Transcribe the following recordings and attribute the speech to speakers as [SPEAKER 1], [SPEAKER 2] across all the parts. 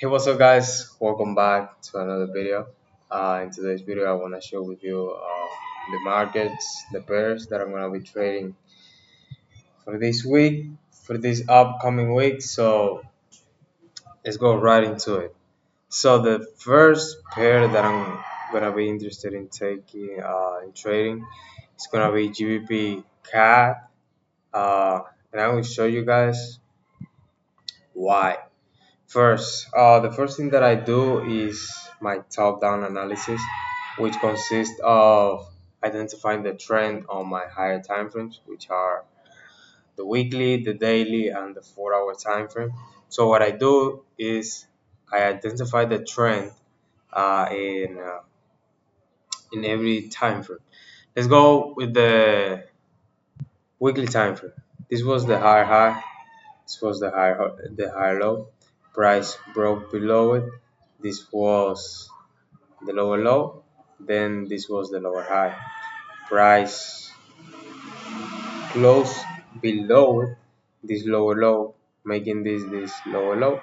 [SPEAKER 1] Hey, what's up, guys? Welcome back to another video. In today's video, I want to share with you the markets, the pairs that I'm going to be trading for this week, for this upcoming week. So let's go right into it. So the first pair that I'm going to be interested in taking in trading is going to be GBP CAD, and I will show you guys why. The first thing that I do is my top-down analysis, which consists of identifying the trend on my higher time frames, which are the weekly, the daily, and the 4-hour time frame. So what I do is I identify the trend in every time frame. Let's go with the weekly time frame. This was the higher high. This was the higher low. Price broke below it. This was the lower low. Then this was the lower high. Price closed below it. This lower low, making this lower low,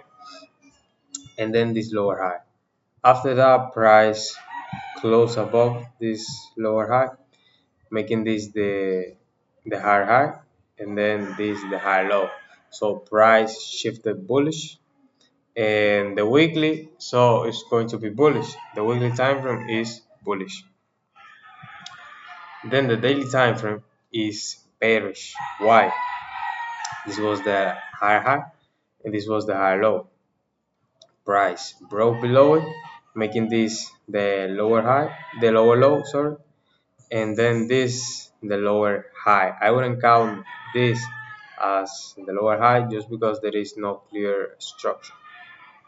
[SPEAKER 1] and then this lower high. After that, price closed above this lower high, making this the higher high, and then this the higher low. So price shifted bullish, and the weekly, so it's going to be bullish. The weekly time frame is bullish. Then the daily time frame is bearish. Why? This was the higher high, and this was the higher low. Price broke below it, making this the lower high, the lower low, sorry, and then this the lower high. I wouldn't count this as the lower high just because there is no clear structure.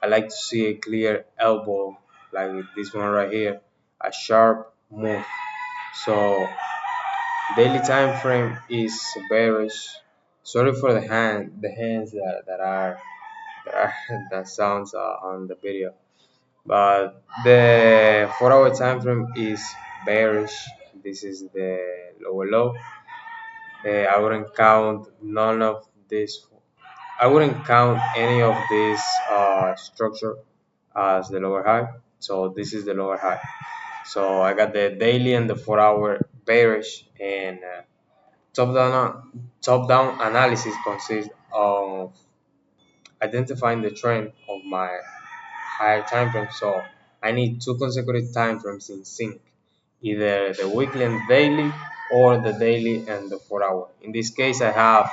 [SPEAKER 1] I like to see a clear elbow like this one right here, a sharp move. So daily time frame is bearish. Sorry for the hands that that sounds on the video, but the 4-hour time frame is bearish. This is the lower low. I wouldn't count none of this. I wouldn't count any of this structure as the lower high. So this is the lower high. So I got the daily and the 4-hour bearish, and top down analysis consists of identifying the trend of my higher time frame. So I need two consecutive time frames in sync, either the weekly and daily, or the daily and the 4-hour. In this case, I have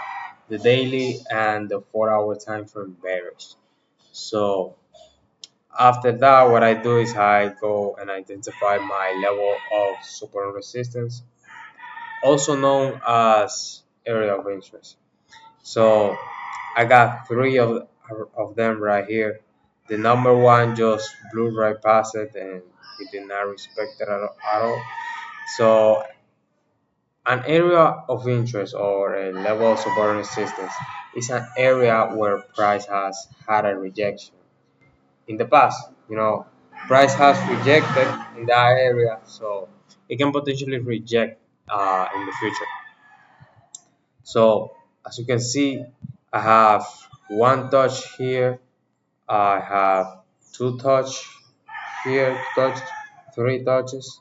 [SPEAKER 1] the daily and the 4-hour time frame bearish. So after that, what I do is I go and identify my level of support and resistance, also known as area of interest. So I got three of them right here. The number one just blew right past it, and it did not respect it at all. So an area of interest or a level of support and resistance is an area where price has had a rejection in the past. Price has rejected in that area, so it can potentially reject in the future. So as you can see, I have one touch here, I have two touch here, three touches,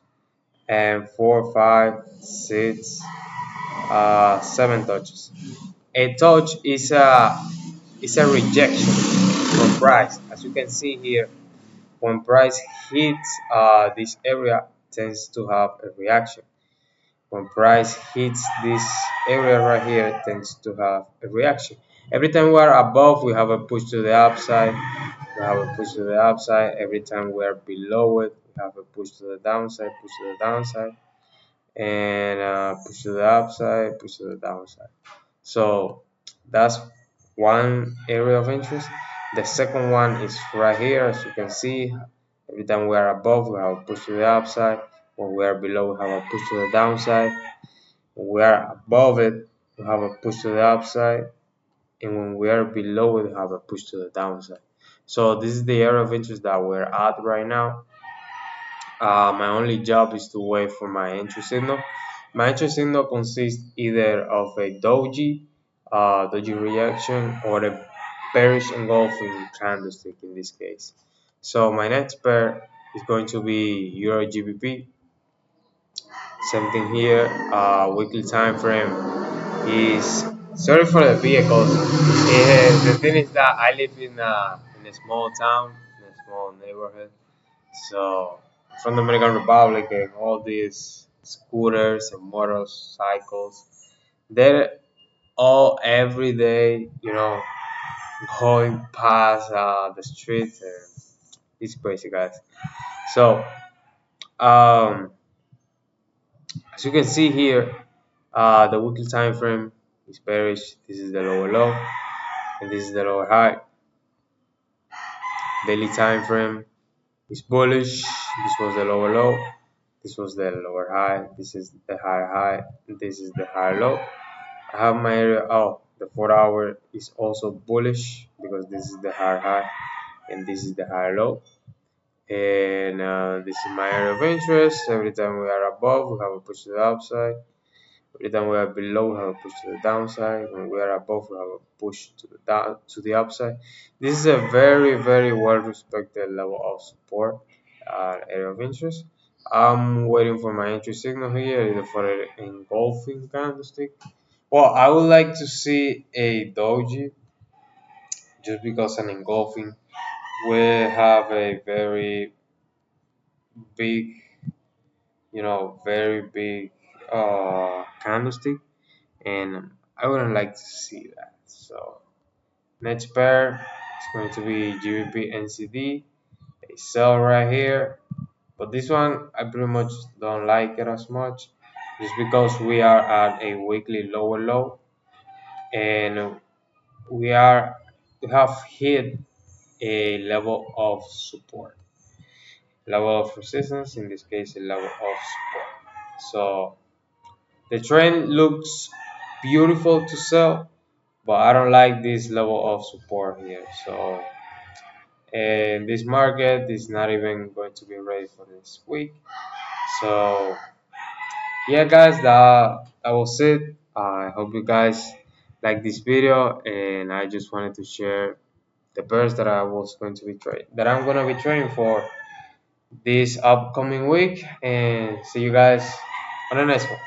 [SPEAKER 1] and 4, 5, 6, 7 touches. A touch is a rejection from price. As you can see here, when price hits this area, tends to have a reaction. When price hits this area right here, tends to have a reaction. Every time we are above, we have a push to the upside. We have a push to the upside. Every time we are below it, we have a push to the downside, and push to the upside, push to the downside. So that's one area of interest. The second one is right here. As you can see, every time we are above, we have a push to the upside. When we are below, we have a push to the downside. When we are above it, we have a push to the upside, and when we are below it, we have a push to the downside. So this is the area of interest that we're at right now. My only job is to wait for my entry signal. My entry signal consists either of a doji reaction, or a bearish engulfing candlestick in this case. So my next pair is going to be Euro GBP. Same thing here. Weekly time frame is sorry for the vehicles. The thing is that I live in a small town, in a small neighborhood. So from the Dominican Republic and all these scooters and motorcycles, they're all every day, going past the streets, and it's crazy, guys. So um, as you can see here, the weekly time frame is bearish. This is the lower low, and this is the lower high. Daily time frame is bullish. This was the lower low. This was the lower high. This is the higher high. And this is the higher low. I have my area. Oh, the 4 hour is also bullish because this is the higher high and this is the higher low. And this is my area of interest. Every time we are above, we have a push to the upside. Every time we are below, we have a push to the downside. When we are above, we have a push to the down to the upside. This is a very, very well respected level of support, area of interest. I'm waiting for my entry signal here, either for an engulfing candlestick. Well, I would like to see a doji, just because an engulfing will have a very big, very big candlestick, and I wouldn't like to see that. So next pair is going to be GBP NCD, a sell right here, but this one I pretty much don't like it as much, just because we are at a weekly lower low, and we have hit a level of support, level of resistance, in this case a level of support. So the trend looks beautiful to sell, but I don't like this level of support here. So, and this market is not even going to be ready for this week. So, yeah, guys, that was it. I hope you guys like this video, and I just wanted to share the pairs that I'm going to be trading for this upcoming week. And see you guys on the next one.